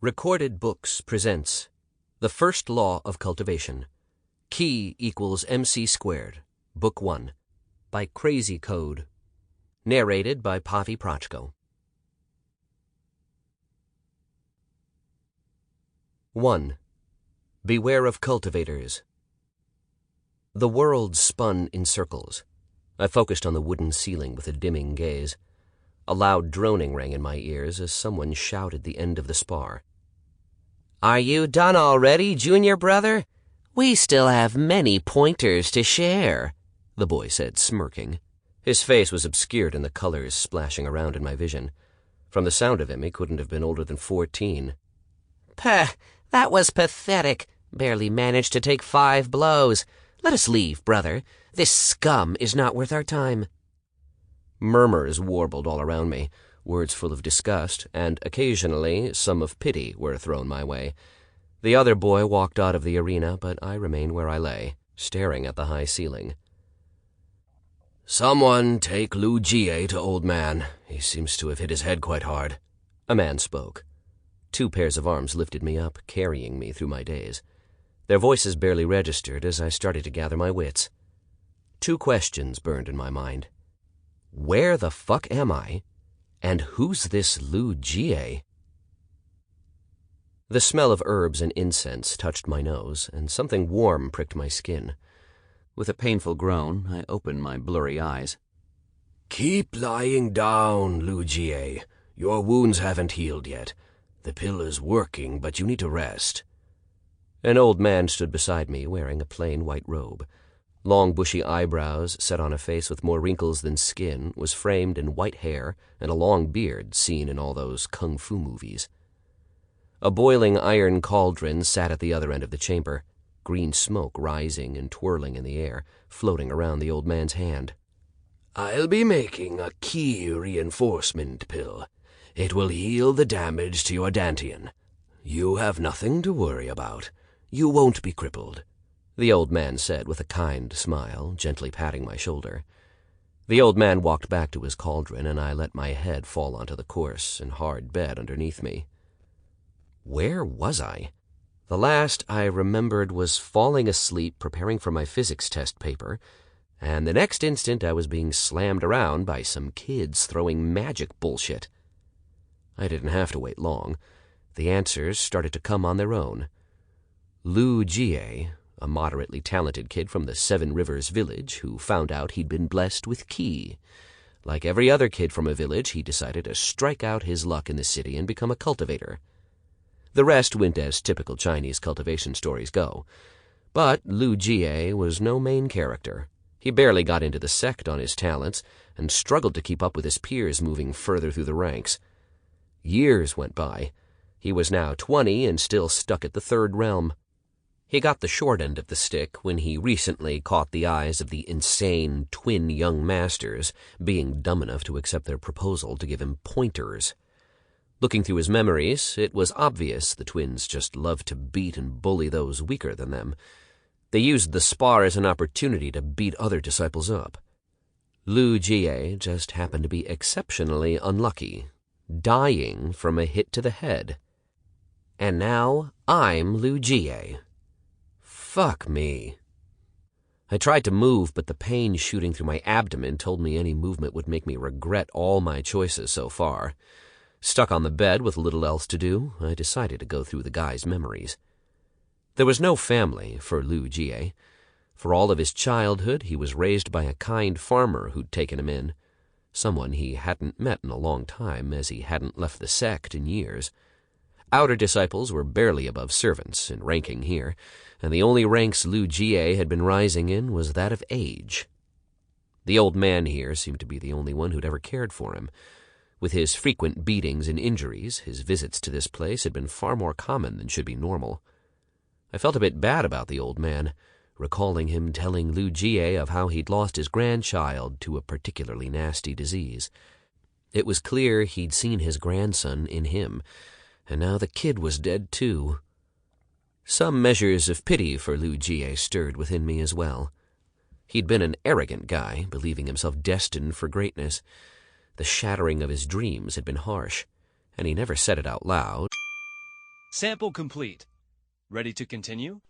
Recorded Books presents The First Law of Cultivation, Ki equals MC squared, Book 1, by Krazekode. Narrated by Pavi Proczko. 1. Beware of cultivators. The world spun in circles. I focused on the wooden ceiling with a dimming gaze. A loud droning rang in my ears as someone shouted the end of the spar. "Are you done already, junior brother? We still have many pointers to share," the boy said, smirking. His face was obscured in the colors splashing around in my vision. From the sound of him, he couldn't have been older than 14. "Pah, that was pathetic. Barely managed to take 5 blows. Let us leave, brother. This scum is not worth our time." Murmurs warbled all around me, words full of disgust, and occasionally some of pity were thrown my way. The other boy walked out of the arena, but I remained where I lay, staring at the high ceiling. "Someone take Lu Jie to old man. He seems to have hit his head quite hard," a man spoke. 2 pairs of arms lifted me up, carrying me through my daze. Their voices barely registered as I started to gather my wits. 2 questions burned in my mind. Where the fuck am I? And who's this Lu Jie? The smell of herbs and incense touched my nose, and something warm pricked my skin. With a painful groan, I opened my blurry eyes. "Keep lying down, Lu Jie. Your wounds haven't healed yet. The pill is working, but you need to rest." An old man stood beside me, wearing a plain white robe. Long bushy eyebrows, set on a face with more wrinkles than skin, was framed in white hair and a long beard seen in all those kung fu movies. A boiling iron cauldron sat at the other end of the chamber, green smoke rising and twirling in the air, floating around the old man's hand. "I'll be making a Ki reinforcement pill. It will heal the damage to your dantian. You have nothing to worry about. You won't be crippled," the old man said with a kind smile, gently patting my shoulder. The old man walked back to his cauldron, and I let my head fall onto the coarse and hard bed underneath me. Where was I? The last I remembered was falling asleep preparing for my physics test paper, and the next instant I was being slammed around by some kids throwing magic bullshit. I didn't have to wait long. The answers started to come on their own. Lu Jie, a moderately talented kid from the 7 Rivers village who found out he'd been blessed with Ki. Like every other kid from a village, he decided to strike out his luck in the city and become a cultivator. The rest went as typical Chinese cultivation stories go. But Lu Jie was no main character. He barely got into the sect on his talents and struggled to keep up with his peers moving further through the ranks. Years went by. He was now 20 and still stuck at the 3rd realm. He got the short end of the stick when he recently caught the eyes of the insane twin young masters, being dumb enough to accept their proposal to give him pointers. Looking through his memories, it was obvious the twins just loved to beat and bully those weaker than them. They used the spar as an opportunity to beat other disciples up. Lu Jie just happened to be exceptionally unlucky, dying from a hit to the head. And now I'm Lu Jie. Fuck me. I tried to move, but the pain shooting through my abdomen told me any movement would make me regret all my choices so far. Stuck on the bed with little else to do, I decided to go through the guy's memories. There was no family for Lu Jie. For all of his childhood, he was raised by a kind farmer who'd taken him in, someone he hadn't met in a long time as he hadn't left the sect in years. Outer disciples were barely above servants in ranking here, and the only ranks Lu Jie had been rising in was that of age. The old man here seemed to be the only one who'd ever cared for him. With his frequent beatings and injuries, his visits to this place had been far more common than should be normal. I felt a bit bad about the old man, recalling him telling Lu Jie of how he'd lost his grandchild to a particularly nasty disease. It was clear he'd seen his grandson in him, and now the kid was dead too. Some measures of pity for Lu Jie stirred within me as well. He'd been an arrogant guy, believing himself destined for greatness. The shattering of his dreams had been harsh, and he never said it out loud. Sample complete. Ready to continue?